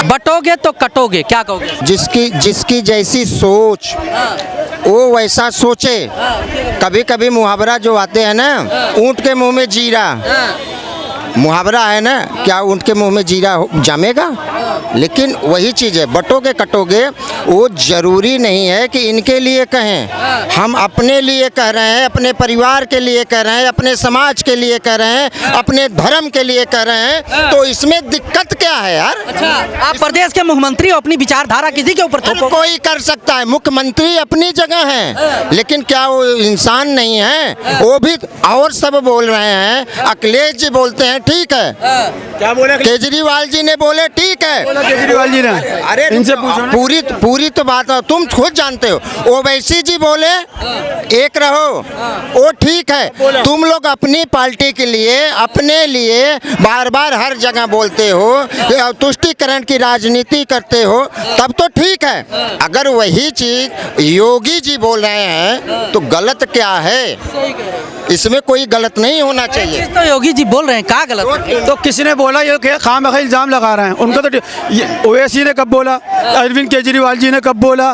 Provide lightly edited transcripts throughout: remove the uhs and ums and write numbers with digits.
बटोगे तो कटोगे, क्या कहोगे? जिसकी जैसी सोच वो वैसा सोचे। कभी कभी मुहावरा जो आते हैं ना, ऊँट के मुंह में जीरा, मुहावरा है ना, क्या ऊँट के मुंह में जीरा जमेगा? लेकिन वही चीज़ है, बटोगे कटोगे, वो ज़रूरी नहीं है कि इनके लिए कहें। हम अपने लिए कह रहे हैं, अपने परिवार के लिए कह रहे हैं, अपने समाज के लिए कह रहे हैं, अपने धर्म के लिए कह रहे हैं, तो इसमें दिक्कत क्या है यार? अच्छा, आप प्रदेश के मुख्यमंत्री हो, अपनी विचारधारा किसी के ऊपर थोपो। कोई कर सकता है, मुख्यमंत्री अपनी जगह है, लेकिन क्या वो इंसान नहीं है? वो भी और सब बोल रहे हैं, अखिलेश जी बोलते हैं ठीक है, क्या बोले? केजरीवाल जी ने बोले ठीक है, केजरीवाल जी ने, अरे इनसे पूछो ना। पूरी तो बात है, तुम खुद जानते हो। ओवैसी जी बोले एक रहो, वो ठीक है। तुम लोग अपनी पार्टी के लिए, अपने लिए बार बार हर जगह बोलते हो, तुष्टीकरण की राजनीति करते हो, तब तो ठीक है। अगर वही चीज योगी जी बोल रहे हैं तो गलत क्या है? इसमें कोई गलत नहीं होना चाहिए। तो योगी जी बोल रहे हैं, क्या गलत है? तो किसी ने बोला ये खामखा इल्जाम लगा रहे हैं उनको? तो ओवैसी ने कब बोला? अरविंद केजरीवाल जी ने कब बोला?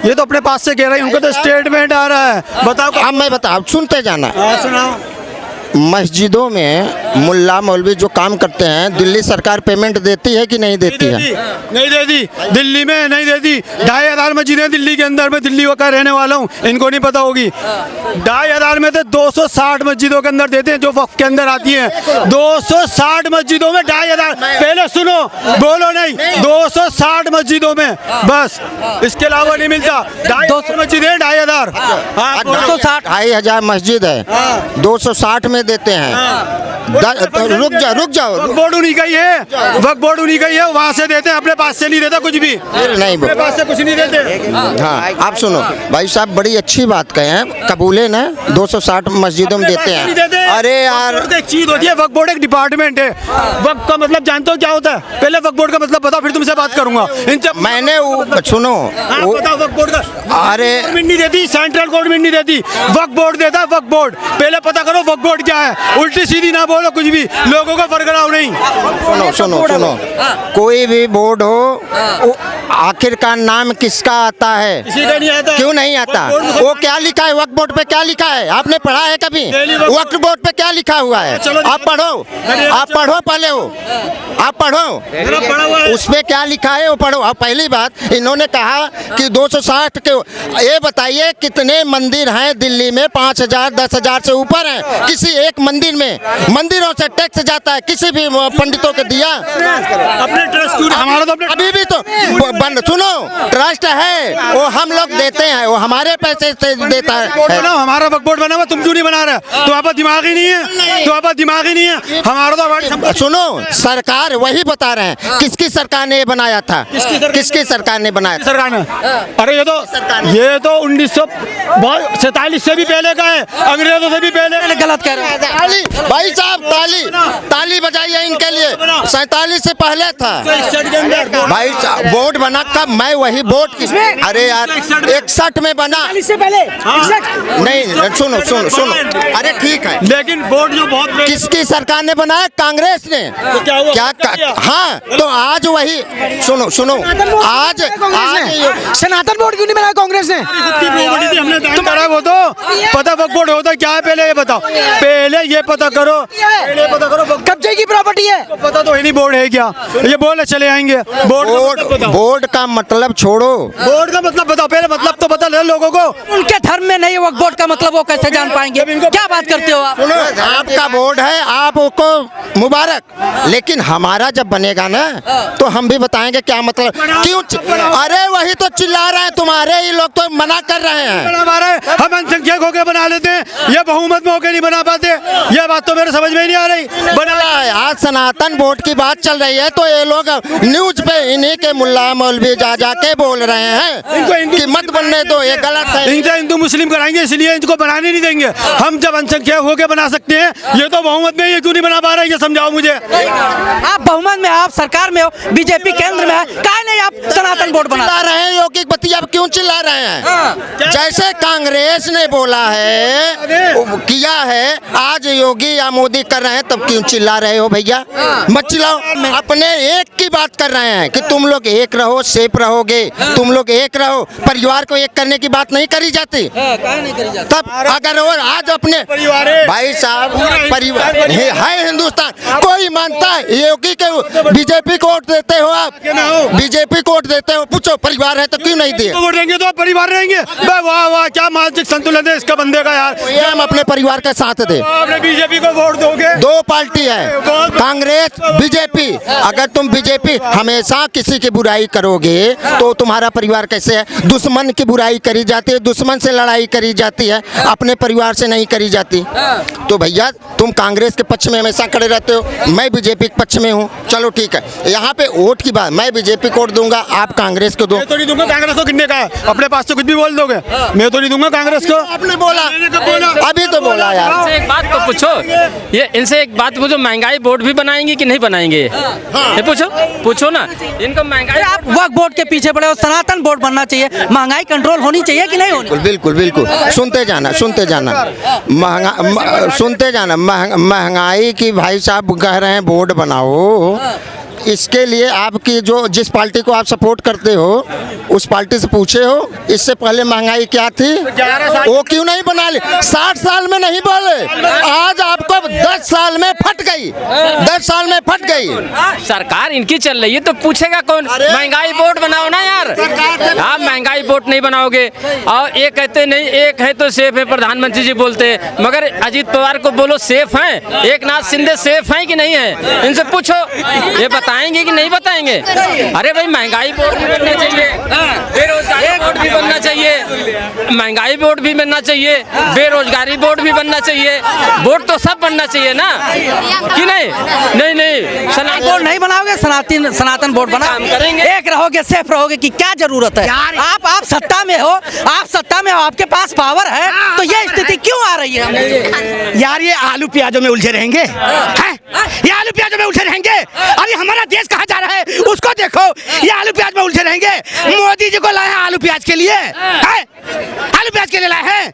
ये तो अपने पास से कह रहे हैं, उनको तो स्टेटमेंट आ रहा है। बताओ। अब मैं बताओ, सुनते जाना। सुनाओ। मस्जिदों में मुल्ला मौलवी जो काम करते हैं, दिल्ली सरकार पेमेंट देती है कि नहीं देती है? नहीं देती। दिल्ली में नहीं देती। 2500 मस्जिदें दिल्ली के अंदर में, दिल्ली का रहने वाला हूँ, इनको नहीं पता होगी। 2500 में तो 260 मस्जिदों के अंदर देते हैं जो वक्फ के अंदर आती हैं। 260 मस्जिदों में 2500। पहले सुनो, बोलो नहीं। 260 मस्जिदों में बस, इसके अलावा नहीं मिलता। 250 मस्जिदें 2500। 260 मस्जिद है, 260 में देते हैं। रुक जाओ। वक्फ बोर्ड उन्हीं का ही है, वक्फ बोर्ड उन्हीं का ही है, वहाँ से देते हैं, अपने पास से नहीं देता कुछ भी। नहीं, अपने पास से कुछ नहीं देते। हाँ, आप सुनो भाई साहब, बड़ी अच्छी बात कहे हैं, कबूले ना 260 मस्जिदों में देते हैं। अरे यार, एक चीज होती है, वक्फ बोर्ड एक डिपार्टमेंट है। वक्फ का मतलब जानते हो क्या होता है? पहले वक्फ बोर्ड का मतलब बताओ, फिर तुमसे बात करूंगा। मैंने सुनो, वक्फ बोर्ड का, अरे गवर्नमेंट नहीं देती, सेंट्रल गवर्नमेंट नहीं देती, वक्फ बोर्ड देता है। वक्फ बोर्ड पहले पता करो वक्फ बोर्ड क्या है। उल्टी सीधी ना बोलो कुछ भी, लोगों को फरगड़ाओ नहीं। सुनो, कोई भी बोर्ड हो, आखिरकार नाम किसका आता है? किसी का नहीं आता। क्यों नहीं आता? वो क्या लिखा है वक्फ बोर्ड पे? क्या लिखा है? आपने पढ़ा है कभी? वक्फ बोर्ड पे क्या लिखा हुआ है? आप पढ़ो पहले, आप पढ़ो, उसमें क्या लिखा है वो पढ़ो। अब पहली बात, इन्होंने कहा कि 260 के, ये बताइए कितने मंदिर हैं दिल्ली में? 5000 10,000 से ऊपर हैं। किसी एक मंदिर में, मंदिरों से टैक्स जाता है, किसी भी पंडितों को दिया? अपने ट्रस्ट, हमारा तो अभी भी तो सुनो, ट्रस्ट है, वो हम लोग देते हैं, वो हमारे पैसे से देता है। हमारा वक्फ बोर्ड बना हुआ, तुम क्यों नहीं बना रहे? तो आपका दिमाग ही नहीं है, हमारा तो। सुनो, सरकार वही बता रहे हैं, किसकी सरकार ने ये बनाया था? किसकी सरकार ने बनाया? सरकार ने। अरे ये तो 1947 से भी पहले का है, अंग्रेजों से भी पहले। गलत कह रहे हैं भाई साहब, ताली बजाइए इनके लिए। 47 से पहले था भाई साहब। बोर्ड बना कब? मैं वही बोर्ड किस, अरे यार 61 में बना, से पहले। नहीं, सुनो, अरे ठीक है, लेकिन बोर्ड जो बहुत किसकी सरकार ने बनाया? कांग्रेस ने। क्या? हाँ, तो आज वही सुनो, आज सनातन बोर्ड क्यों नहीं बनाया कांग्रेस ने? तुम बड़ा वो तो पता वक्फ बोर्ड होता क्या है? पहले ये बताओ, पहले ये पता करो, कब्जे की प्रॉपर्टी है, पता तो ही नहीं बोर्ड है क्या? ये बोले चले आएंगे। बोर्ड का मतलब छोड़ो, बोर्ड का मतलब बताओ, पहले मतलब तो बता ले लोगों को। उनके धर्म में नहीं वक्फ बोर्ड का मतलब वो कैसे जान पाएंगे? क्या बात करते हो आप? आपका बोर्ड है, आपको मुबारक, लेकिन हमारा जब बनेगा ना तो हम भी बताएंगे क्या मतलब। क्यों? अरे वही तो चिल्ला रहे हैं, तुम्हारे ही लोग तो मना कर रहे हैं। हम अल्पसंख्यक होकर बना लेते हैं, ये बहुमत में होकर नहीं बना पाते। ये बात तो मेरे समझ में ही नहीं आ रही। बना आज सनातन बोर्ड की बात चल रही है तो ये लोग न्यूज पे इन्हीं के मुल्ला मौलवी जा के बोल रहे हैं कि मत बनने दो, ये गलत है। इनसे हिंदू मुस्लिम कराएंगे, इसलिए इनको बनाने नहीं देंगे। हम जब अल्पसंख्यक होकर बना सकते हैं, ये तो बहुमत में ये क्यों नहीं बना पा रहे, ये समझाओ मुझे। आप बहुमत में, आप सरकार में हो, बीजेपी केंद्र में है, काहे नहीं आप सनातन बोर्ड बना चिल्ला रहे हैं योगी बतिया, अब क्यों चिल्ला रहे हैं? जैसे कांग्रेस ने बोला है, किया है, आज योगी या मोदी कर रहे हैं, तब क्यों चिल्ला रहे हो भैया? मत चिल्लाओ। अपने एक की बात कर रहे हैं कि तुम लोग एक रहो, सेफ रहोगे, तुम लोग एक रहो। परिवार को एक करने की बात नहीं करी जाती। काहे नहीं करी जाती? तब अगर वो आज अपने भाई साहब परिवार है हिंदुस्तान, कोई मानता है योगी के बीजेपी को वोट देते हो आप, बीजेपी को वोट देते हो, पूछो परिवार है तो क्यों नहीं दिए? वोट देंगे तो परिवार रहेंगे। वाह वाह, क्या मानसिक संतुलन है इसका बंदे का यार। ये हम अपने परिवार के साथ दे। आपने बीजेपी को वोट दोगे? दो पार्टी है, कांग्रेस बीजेपी। अगर तुम बीजेपी हमेशा किसी की बुराई करोगे तो तुम्हारा परिवार कैसे है? दुश्मन की बुराई करी जाती है, दुश्मन से लड़ाई करी जाती है, अपने परिवार से नहीं करी जाती। तो भैया तुम कांग्रेस के पक्ष में हमेशा खड़े रहते हो, मैं बीजेपी के पक्ष में हूँ, चलो ठीक है। यहाँ पे वोट की बात, मैं बीजेपी को वोट दूंगा, आप कांग्रेस को दो। मैं तो नहीं दूंगा कांग्रेस को, कितने का है? अपने पास से कुछ भी बोल दोगे, मैं तो नहीं दूंगा कांग्रेस को। आपने बोला, अभी तो बोला यार। इनसे एक बात तो पूछो, ये इनसे एक बात पूछो, महंगाई बोर्ड भी बनाएंगे कि नहीं बनाएंगे? ये पूछो ना इनको। महंगाई आप वक्फ बोर्ड के पीछे पड़े हो, सनातन बोर्ड बनना चाहिए, महंगाई कंट्रोल होनी चाहिए कि नहीं होनी? बिल्कुल बिल्कुल, सुनते जाना सुनते जाना, सुनते जाना। महंगाई की भाई साहब कह रहे हैं बोर्ड बनाओ, इसके लिए आपकी जो जिस पार्टी को आप सपोर्ट करते हो उस पार्टी से पूछे हो इससे पहले महंगाई क्या थी, वो क्यों नहीं बना ली? 60 साल में नहीं बोले, आज आपको 10 साल में फट गई, 10 साल में फट गई। सरकार इनकी चल रही है तो पूछेगा कौन? महंगाई बोर्ड बनाओ ना यार। आप महंगाई बोर्ड नहीं बनाओगे और ये कहते नहीं, एक है तो सेफ है, प्रधानमंत्री जी बोलते हैं, मगर अजीत पवार को बोलो सेफ हैं, एक नाथ शिंदे सेफ हैं कि नहीं है? इनसे पूछो, ये बताएंगे कि नहीं बताएंगे? अरे भाई महंगाई बोर्ड भी बनना चाहिए, बेरोजगारी बोर्ड भी बनना चाहिए, महंगाई बोर्ड भी बनना चाहिए, बेरोजगारी बोर्ड भी बनना चाहिए, बोर्ड तो सब बनना चाहिए ना कि नहीं? नहीं सनातन बोर्ड नहीं बनाओगे, सनातन बोर्ड बना करेंगे, एक रहोगे, सेफ रहोगे कि क्या जरूरत है? आप सत्ता में हो, आप सत्ता में हो, आपके पास पावर है, तो ये स्थिति क्यों आ रही है? यार ये आलू प्याजों में उलझे रहेंगे, हैं? ये आलू प्याजों में उलझे रहेंगे। अरे हमारा देश कहाँ जा रहा है उसको देखो, ये आलू प्याज में उलझे रहेंगे। मोदी जी को लाए हैं आलू प्याज के लिए, हैं? आलू प्याज के लिए लाए हैं,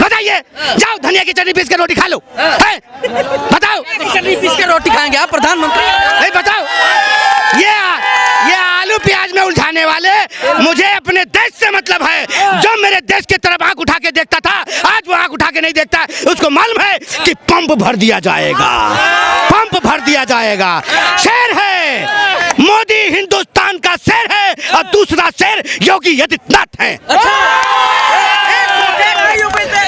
बताइए। जाओ धनिया की चटनी पीस के रोटी खा लो, हैं? बताओ, चटनी पीस के रोटी खाएंगे आप प्रधानमंत्री? नहीं बताओ, ये आलू प्याज में उलझाने वाले, मुझे अपने देश से मतलब है। जो मेरे देश की तरफ आंख उठा के देखता था, आज वो आंख उठा के नहीं देखता। उसको मालूम है कि पंप भर दिया जाएगा, पंप भर दिया जाएगा। शेर है मोदी, हिंदुस्तान का शेर है, और दूसरा शेर योगी आदित्यनाथ है।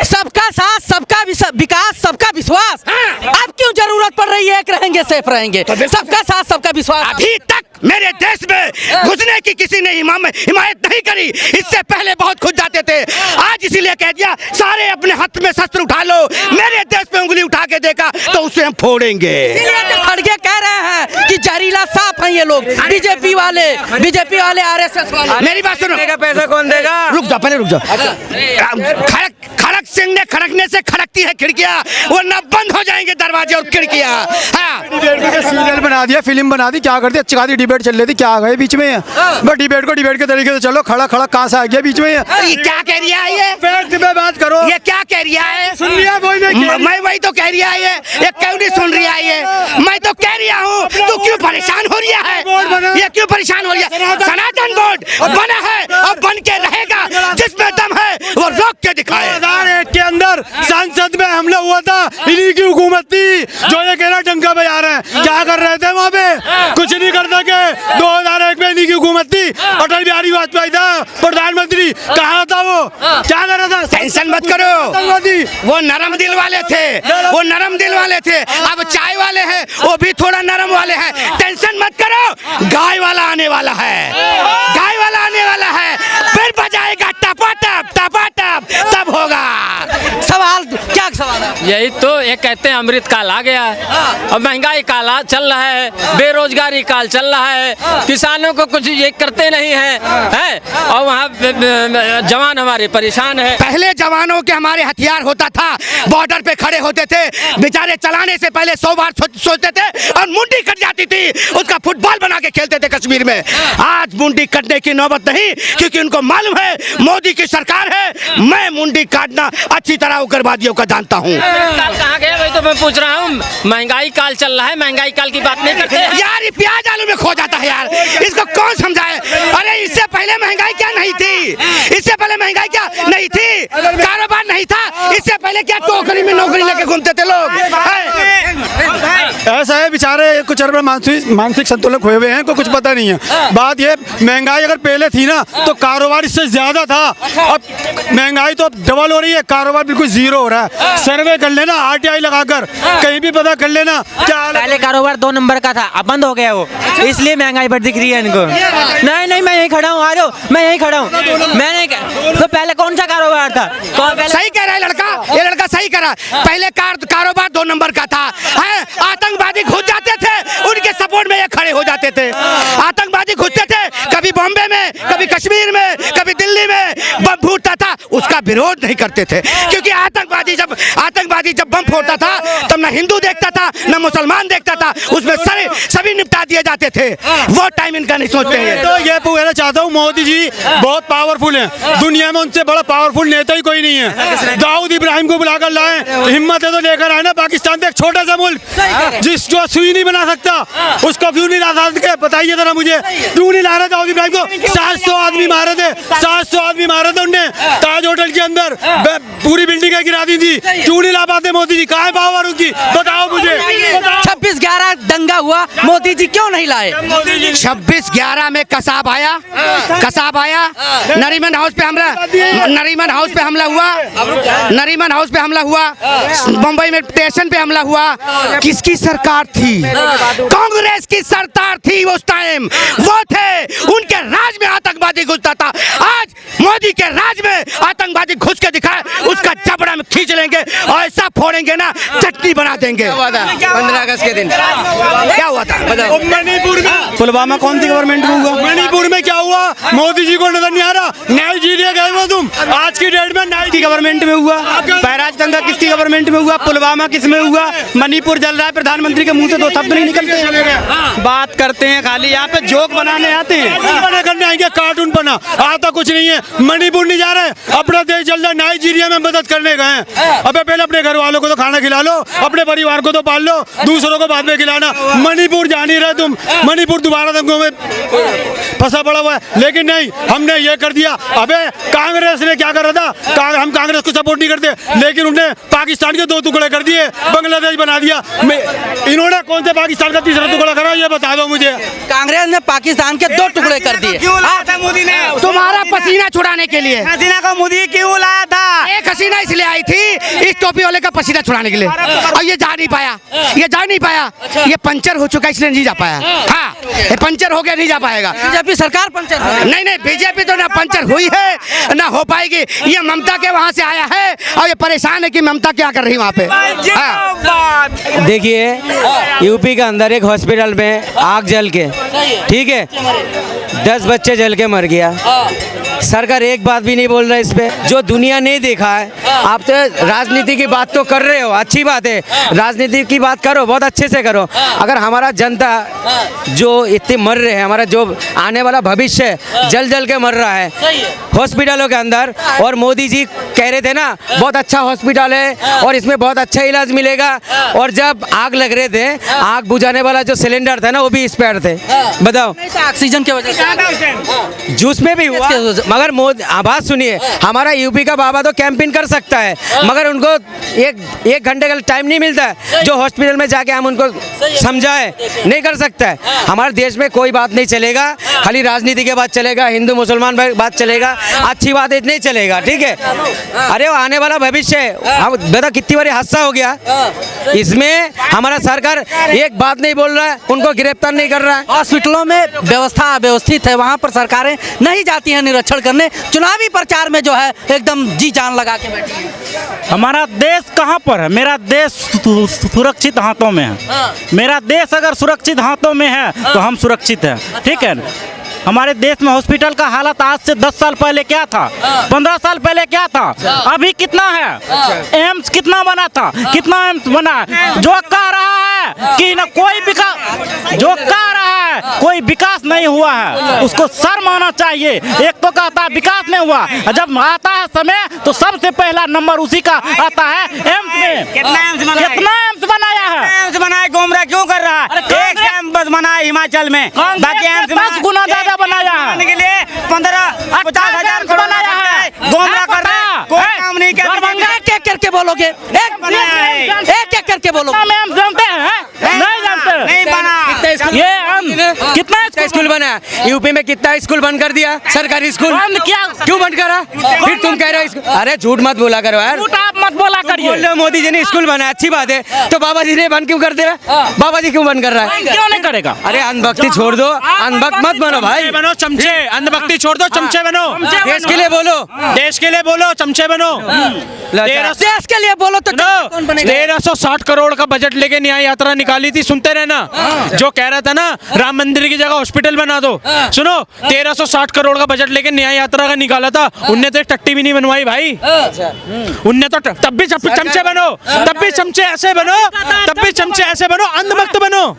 सबका साथ, सबका विकास, सबका विश्वास। अब क्यों जरूरत पड़ रही है एक रहेंगे सेफ रहेंगे? सबका साथ, सबका विश्वास। अभी तक मेरे देश में घुसने की किसी ने हिमायत नहीं करी, इससे पहले बहुत खुद जाते थे। आज इसीलिए कह दिया सारे अपने हाथ में शस्त्र उठा लो, मेरे देश पे उंगली उठा के देखा तो उसे हम फोड़ेंगे। खड़गे कह रहे हैं कि जहरीला सांप हैं ये लोग, बीजेपी वाले, आरएसएस वाले। मेरी बात सुनो, पैसा कौन देगा? रुक जाओ, पहले रुक जाओ। खड़क सिंह ने खड़कने से खड़कती है खिड़कियां, वो न बंद हो जाएंगे दरवाजे और खिड़कियां। हाँ, सीरियल बना दिया, फिल्म बना दी, क्या कर दिया? अच्छी खासी डिबेट चल रही थी, क्या आ गए बीच में? बस डिबेट को डिबेट के तरीके से चलो, खड़ा खड़ा कहाँ से आ गया बीच में? ये क्या कह रही है? ये बात करो, ये क्या कह रही है? सुन लिया मैं वही तो कह रही है, ये क्यों नहीं सुन रही है? ये मैं तो कह रही हूँ, तू क्यों परेशान हो रही है? ये क्यों परेशान हो रही है? सनातन बोर्ड बना है और बन के रहेगा, जिसमें दम है वो रोक के दिखाए। 2001 के अंदर संसद में हमला हुआ था, इन्हीं की हुकूमत थी, जो ये कह रहा डंका बजा रहे हैं। क्या कर रहे थे वहाँ पे? कुछ नहीं कर सके। 2001 में इन्हीं की हुकूमत थी, अटल बिहारी वाजपेयी था प्रधानमंत्री। कहाँ था वो? क्या कर रहा था? टेंशन मत करो, वो नरम दिल वाले थे, वो नरम दिल वाले थे। अब चाय वाले हैं, वो भी थोड़ा नरम वाले हैं। टेंशन मत करो, गाय वाला आने वाला है, गाय वाला आने वाला है, फिर बजाएगा टपा टप, तब होगा। सवाल क्या सवाल है। यही तो ये कहते हैं अमृत काल आ गया है। अब महंगाई काल चल रहा है, बेरोजगारी काल चल रहा है, किसानों को कुछ ये करते नहीं है, और वहाँ जवान हमारे परेशान है। पहले जवानों के हमारे हथियार होता था, बॉर्डर पे खड़े होते थे, बेचारे चलाने से पहले 100 बार सोचते थे और मुंडी कट जाती थी, उसका फुटबॉल बना के खेलते थे कश्मीर में। आज मुंडी कटने की नौबत नहीं, क्योंकि उनको मालूम है मोदी की सरकार है, मैं मुंडी काटना अच्छी तरह उग्रवादियों का जानता हूँ। कहाँ गए वही तो मैं पूछ रहा हूँ। महंगाई काल चल रहा है, महंगाई काल की बात नहीं करते हैं। यार ये प्याज आलू में खो जाता है यार, इसको कौन समझाए। अरे इससे पहले महंगाई क्या नहीं थी, इससे पहले महंगाई क्या नहीं थी, कारोबार नहीं था, इससे पहले क्या टोकरी में नौकरी लेके घूमते थे लोग। ऐसा है बेचारे कुछ अरब मानसिक संतुलन खोए हुए हैं, को कुछ पता नहीं है। बात ये महंगाई अगर पहले थी ना तो कारोबार इससे ज्यादा था, अब महंगाई तो अब डबल हो रही है, कारोबार बिल्कुल जीरो हो रहा है। सर्वे कर लेना RTI लगाकर, कहीं भी पता कर लेना क्या हाल है। पहले कारोबार 2 नंबर का था, अब बंद हो गया वो, इसलिए महंगाई बढ़ दिख रही है इनको। नहीं मैं यहीं खड़ा हूँ, आ जाओ, मैं यहीं खड़ा हूँ। मैंने तो पहले कौन सा कारोबार था? सही कह रहा है लड़का, ये लड़का सही कह रहा है। पहले कारोबार 2 नंबर का था, आतंकवादी घुस जाते थे, उनके सपोर्ट में ये खड़े हो जाते थे। आतंकवादी घुसते थे, कभी बॉम्बे में, कभी कश्मीर में, कभी दिल्ली में बम फूटता था, उसका विरोध नहीं करते थे, क्योंकि आतंकवादी जब बम फोड़ता था तब ना हिंदू देखता था ना मुसलमान देखता था, उसमें सभी निपटा दिए जाते थे। वो टाइम इनका नहीं सोचते हैं। तो ये कहना चाहता हूँ, मोदी जी बहुत पावरफुल हैं, दुनिया में उनसे बड़ा पावरफुल नेता ही कोई नहीं है। दाऊद इब्राहिम को बुलाकर लाए, हिम्मत है तो लेकर आए ना। पाकिस्तान तो एक छोटा सा मुल्क जो सुई नहीं बना सकता, उसको क्यों नहीं ला सकते? बताइए जरा मुझे, क्यों नहीं ला रहे दाऊद इब्राहिम को? 700 आदमी मारे थे, 700 आदमी मारे थे उनने ताज होटल के अंदर, पूरी बिल्डिंगें गिरा दी थी। क्यों नहीं ला पाते मोदी जी? कहाँ है पावर उनकी? बताओ मुझे। 26/11 दंगा हुआ, मोदी जी क्यों नहीं लाए? 26/11 में कसाब आया, नरीमन हाउस पे हमला हुआ, मुंबई में स्टेशन पे हमला हुआ। किसकी सरकार थी? कांग्रेस की सरकार थी उस टाइम, वो थे, उनके राज में आतंकवादी घुसता था। आज मोदी के राज में आतंकवादी घुस के दिखाए, उसका जबड़ा में खींच लेंगे और ऐसा फोड़ेंगे ना, चटनी बना देंगे। 15 अगस्त के दिन क्या हुआ था? मणिपुर में, पुलवामा कौन सी गवर्नमेंट में हुआ? मणिपुर में क्या हुआ? मोदी जी को नजर नहीं आ रहा। नाइजीरिया गए हो तुम, आज की डेट में नाइजीरिया गवर्नमेंट में हुआ, बैराज दंगा किसकी गवर्नमेंट में हुआ, पुलवामा किस में हुआ, मणिपुर जल रहा है, प्रधानमंत्री के मुंह से 2 शब्द नहीं निकलते। बात करते हैं खाली, यहाँ पे जोक बनाने आते हैं, बना करने आएंगे, कार्टून बना आता कुछ नहीं है। मणिपुर नहीं जा रहे, अपना देश जल रहा है, नाइजीरिया में मदद करने गए हैं। अबे पहले अपने घर वालों को तो खाना खिला लो, अपने परिवार को तो पाल लो, दूसरों को बाद में खिलाना। मणिपुर जा नहीं रहे तुम, मणिपुर दोबारा दंगों में फंसा पड़ा हुआ है। लेकिन नहीं, हमने ये कर दिया। अबे कांग्रेस ने क्या कर रहा था? हम कांग्रेस को सपोर्ट नहीं करते, लेकिन उन्होंने पाकिस्तान के 2 टुकड़े कर दिए, बांग्लादेश बना दिया। इन्होंने कौन से पाकिस्तान का तीसरा टुकड़ा करा, ये बता दो मुझे। कांग्रेस ने पाकिस्तान के 2 टुकड़े कर दिए। मोदी ने तुम्हारा पसीना छुड़ाने के लिए। हसीना को मोदी क्यों लाया था? एक हसीना इसलिए आई थी, इस टोपी वाले का पसीना छुड़ाने के लिए, और ये जा नहीं पाया, ये पंचर हो चुका इसलिए नहीं जा पाया। हाँ, ये पंचर हो गया, नहीं जा पाएगा। बीजेपी सरकार पंचर नहीं, बीजेपी तो ना पंचर हुई है ना हो पाएगी। ये ममता के वहाँ से आया है और ये परेशान है कि ममता क्या कर रही है वहाँ पे। हाँ। देखिए, यूपी के अंदर एक हॉस्पिटल में आग जल के, ठीक है, 10 बच्चे जल के मर गया। सरकार एक बात भी नहीं बोल रहा इस पे, जो दुनिया नहीं देखा है। आप तो राजनीति की बात तो कर रहे हो, अच्छी बात है, राजनीति की बात करो, बहुत अच्छे से करो। अगर हमारा जनता जो इतने मर रहे हैं, हमारा जो आने वाला भविष्य जल जल के मर रहा है हॉस्पिटलों के अंदर, और मोदी जी कह रहे थे ना बहुत अच्छा हॉस्पिटल है और इसमें बहुत अच्छा इलाज मिलेगा, और जब आग लग रहे थे, आग बुझाने वाला जो सिलेंडर था ना वो भी स्पेयर थे। बताओ, ऑक्सीजन की वजह से जूस में भी हुआ। मगर बात सुनिए, हमारा यूपी का बाबा तो कैंपिंग कर सकता है, मगर उनको एक घंटे का टाइम नहीं मिलता है जो हॉस्पिटल में जाके हम उनको समझाए, नहीं कर सकता है। हमारे देश में कोई बात नहीं चलेगा, खाली राजनीति के बात चलेगा, हिंदू मुसलमान बात चलेगा, अच्छी बात नहीं चलेगा, ठीक है। अरे वो आने वाला भविष्य, हम बता कितनी बार हादसा हो गया, इसमें हमारा सरकार एक बात नहीं बोल रहा है, उनको गिरफ्तार नहीं कर रहा है। हॉस्पिटलों में व्यवस्था अव्यवस्थित है, वहाँ पर सरकारें नहीं जाती हैं निरीक्षण करने। चुनावी प्रचार में जो है एकदम जी जान लगा के बैठी है। हमारा देश कहाँ पर है? मेरा देश सुरक्षित हाथों में है। मेरा देश अगर सुरक्षित हाथों में है तो हम सुरक्षित हैं, ठीक है। हमारे देश में हॉस्पिटल का हालत आज से 10 साल पहले क्या था, 15 साल पहले क्या था, अभी कितना है? एम्स कितना बना था, कितना एम्स बना है? जो कह रहा है कि न कोई विकास, जो कह रहा है कोई विकास नहीं हुआ है, उसको शर्म आना चाहिए। एक तो कहता है विकास नहीं हुआ, जब आता है समय तो सबसे पहला नंबर उसी का आता है एम्स में। कितना एम्स बनाया है? एम्स बनाया, गुमराह क्यों कर रहा है? एक एम्स बना है हिमाचल में, बाकी एम्स 10 गुना ज्यादा बनाया है। के लिए 15-50 हजार बनाया है, गुमराह कर रहा है, कोई काम नहीं किया। एक एक करके बोलोगे, एक एक करके बोलोगे। एम्स जानते हैं? नहीं जानते। नहीं बना। ये कितना स्कूल बना है? यूपी में कितना स्कूल बंद कर दिया? सरकारी स्कूल बंद किया, क्यों बंद करा? फिर तुम कह रहे हो अरे झूठ मत बोला करो यार। झूठ आप मत बोला करिए। बोल रहे हो मोदी जी ने स्कूल बनाया, अच्छी बात है, तो बाबा जी ने बंद क्यों कर दिया? बाबा जी क्यों बंद कर रहा है? क्यों नहीं करेगा? अरे अंधभक्ति छोड़ दो, अंधभक्त मत बनो भाई। बनो चमचे, अंधभक्ति छोड़ दो, चमचे बनो। देश के लिए बोलो, देश के लिए बोलो, चमचे बनो। देश के लिए बोलो तो कौन बनेगा? 1360 करोड़ का बजट लेके न्याय यात्रा निकाली थी, सुनते रहना। जो कह रहा था ना राम मंदिर की जगह हॉस्पिटल बना दो, सुनो 1360 करोड़ का बजट लेके न्याय यात्रा का निकाला था, उनने तो एक टट्टी भी नहीं बनवाई भाई। उनने तो तब भी चमचे बनो, तब भी चमचे ऐसे बनो, तब भी चमचे ऐसे बनो, अंधभक्त बनो।